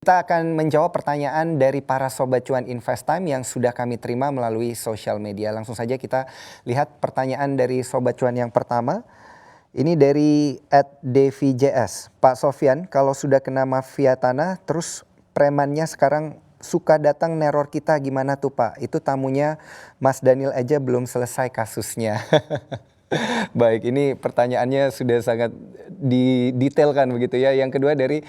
Kita akan menjawab pertanyaan dari para Sobat Cuan Invest Time yang sudah kami terima melalui sosial media. Langsung saja kita lihat pertanyaan dari Sobat Cuan yang pertama. Ini dari @devijs. Pak Sofyan, kalau sudah kena mafia tanah, terus premannya sekarang suka datang neror kita, gimana tuh Pak? Itu tamunya Mas Daniel aja belum selesai kasusnya. Baik, ini pertanyaannya sudah sangat didetailkan begitu ya. Yang kedua dari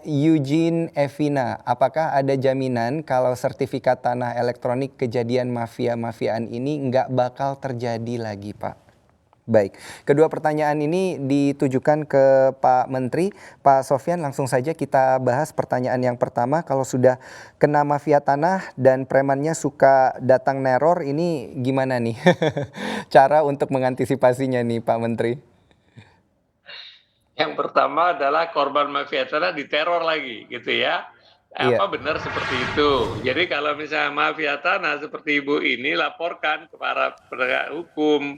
@Eugene Evina, apakah ada jaminan kalau sertifikat tanah elektronik kejadian mafia-mafiaan ini nggak bakal terjadi lagi, Pak? Baik, kedua pertanyaan ini ditujukan ke Pak Menteri. Pak Sofyan, langsung saja kita bahas pertanyaan yang pertama. Kalau sudah kena mafia tanah dan premannya suka datang neror, ini gimana nih cara untuk mengantisipasinya nih Pak Menteri? Yang pertama adalah korban mafia tanah diteror lagi, gitu ya. Iya. Apa benar seperti itu? Jadi kalau misalnya mafia tanah seperti Ibu ini laporkan kepada penegak hukum,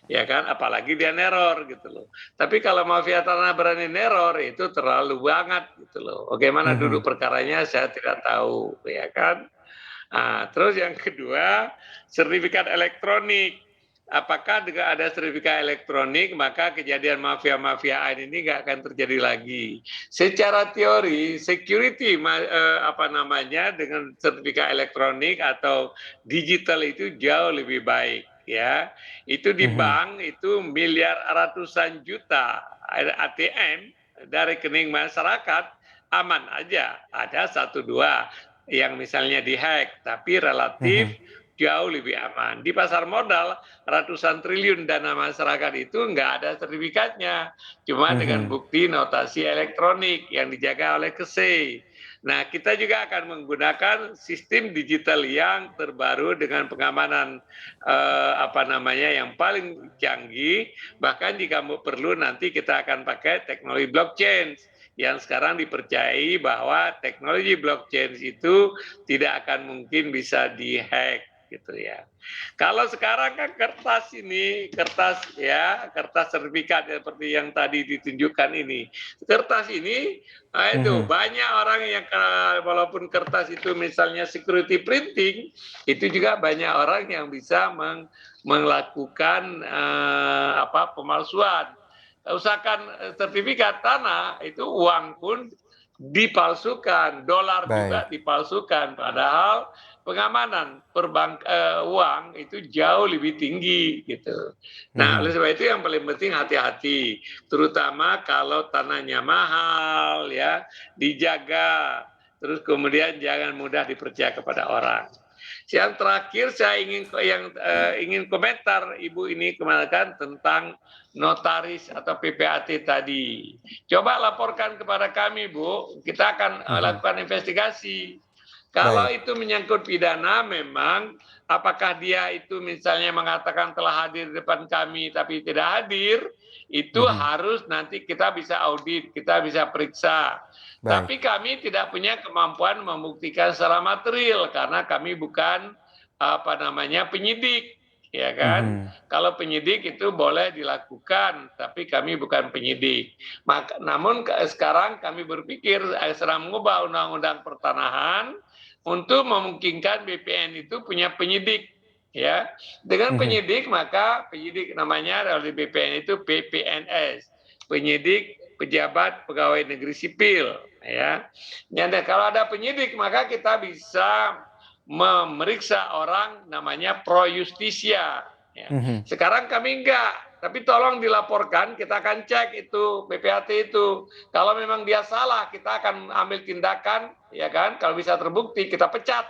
ya kan? Apalagi dia neror gitu loh. Tapi kalau mafia tanah berani neror itu terlalu banget gitu loh. Bagaimana duduk perkaranya saya tidak tahu, ya kan? Nah, terus yang kedua, sertifikat elektronik. Apakah dengan ada sertifikat elektronik maka kejadian mafia-mafiaan ini nggak akan terjadi lagi? Secara teori, security dengan sertifikat elektronik atau digital itu jauh lebih baik ya. Itu di bank itu miliar ratusan juta ATM dari rekening masyarakat aman aja. Ada satu dua yang misalnya dihack, tapi relatif jauh lebih aman. Di pasar modal, ratusan triliun dana masyarakat itu nggak ada sertifikatnya. Cuma dengan bukti notasi elektronik yang dijaga oleh KSE. Nah, kita juga akan menggunakan sistem digital yang terbaru dengan pengamanan yang paling canggih. Bahkan jika perlu nanti kita akan pakai teknologi blockchain yang sekarang dipercayai bahwa teknologi blockchain itu tidak akan mungkin bisa dihack gitu ya. Kalau sekarang kan kertas sertifikat seperti yang tadi ditunjukkan ini. Kertas ini itu banyak orang yang walaupun kertas itu misalnya security printing, itu juga banyak orang yang bisa melakukan pemalsuan. Usahakan sertifikat tanah itu uang pun dipalsukan, dolar juga dipalsukan, padahal pengamanan uang itu jauh lebih tinggi gitu. Nah, oleh sebab itu yang paling penting hati-hati, terutama kalau tanahnya mahal ya, dijaga, terus kemudian jangan mudah dipercaya kepada orang. Yang terakhir saya ingin komentar Ibu ini kemarin tentang notaris atau PPAT tadi. Coba laporkan kepada kami, Bu. Kita akan lakukan investigasi. Kalau itu menyangkut pidana, memang apakah dia itu misalnya mengatakan telah hadir di depan kami tapi tidak hadir, itu harus nanti kita bisa audit, kita bisa periksa. Tapi kami tidak punya kemampuan membuktikan secara material karena kami bukan penyidik, ya kan? Kalau penyidik itu boleh dilakukan, tapi kami bukan penyidik. Namun sekarang kami berpikir sedang mengubah undang-undang pertanahan untuk memungkinkan BPN itu punya penyidik, ya. Dengan penyidik maka penyidik namanya dari BPN itu PPNS, penyidik pejabat pegawai negeri sipil, ya. Dan kalau ada penyidik maka kita bisa memeriksa orang namanya pro justisia. Ya. Sekarang kami enggak, tapi tolong dilaporkan, kita akan cek itu PPAT itu. Kalau memang dia salah, kita akan ambil tindakan, ya kan? Kalau bisa terbukti, kita pecat,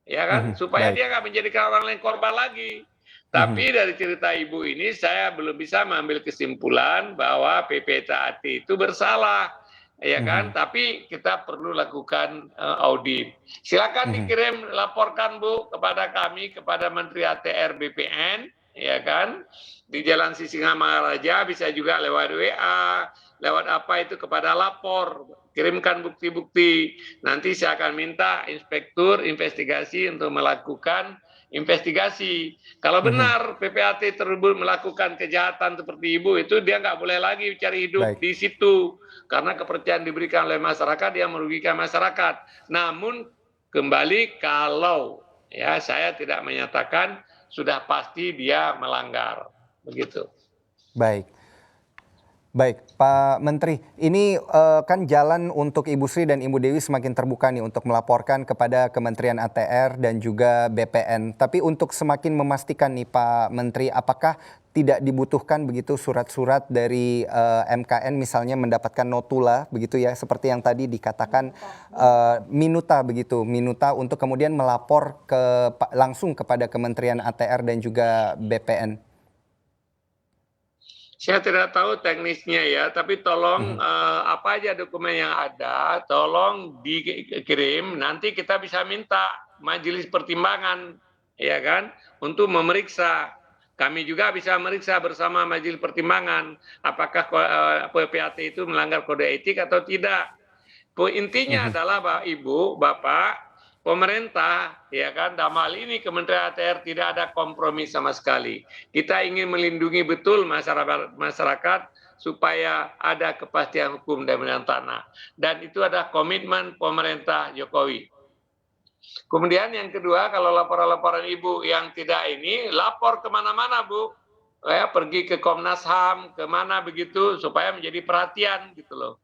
ya kan? Supaya dia nggak menjadikan orang lain korban lagi. Tapi dari cerita Ibu ini, saya belum bisa mengambil kesimpulan bahwa PPAT itu bersalah. Ya kan, tapi kita perlu lakukan audit. Silakan dikirim, laporkan Bu kepada kami, kepada Menteri ATR BPN, ya kan, di Jalan Sisingamangaraja, bisa juga lewat WA, lewat apa itu kepada lapor, kirimkan bukti-bukti. Nanti saya akan minta inspektur investigasi untuk melakukan investigasi. Kalau benar PPAT tersebut melakukan kejahatan seperti Ibu, itu dia nggak boleh lagi cari hidup Baik. di situ. Karena kepercayaan diberikan oleh masyarakat, dia merugikan masyarakat. Namun kembali kalau ya saya tidak menyatakan sudah pasti dia melanggar. Begitu. Baik. Baik, Pak Menteri, ini kan jalan untuk Ibu Sri dan Ibu Dewi semakin terbuka nih untuk melaporkan kepada Kementerian ATR dan juga BPN. Tapi untuk semakin memastikan nih Pak Menteri, apakah tidak dibutuhkan begitu surat-surat dari MKN misalnya mendapatkan notula begitu ya, seperti yang tadi dikatakan minuta begitu, minuta untuk kemudian melapor langsung kepada Kementerian ATR dan juga BPN. Saya tidak tahu teknisnya ya, tapi tolong apa aja dokumen yang ada, tolong dikirim. Nanti kita bisa minta majelis pertimbangan, ya kan, untuk memeriksa. Kami juga bisa meriksa bersama majelis pertimbangan, apakah PPAT itu melanggar kode etik atau tidak. Intinya adalah Bapak Ibu, Bapak, pemerintah, ya kan, dalam hal ini Kementerian ATR tidak ada kompromi sama sekali. Kita ingin melindungi betul masyarakat supaya ada kepastian hukum dan bidang tanah. Dan itu ada komitmen pemerintah Jokowi. Kemudian yang kedua, kalau laporan-laporan Ibu yang tidak ini, lapor kemana-mana Bu. Ya, pergi ke Komnas HAM, kemana begitu, supaya menjadi perhatian gitu loh.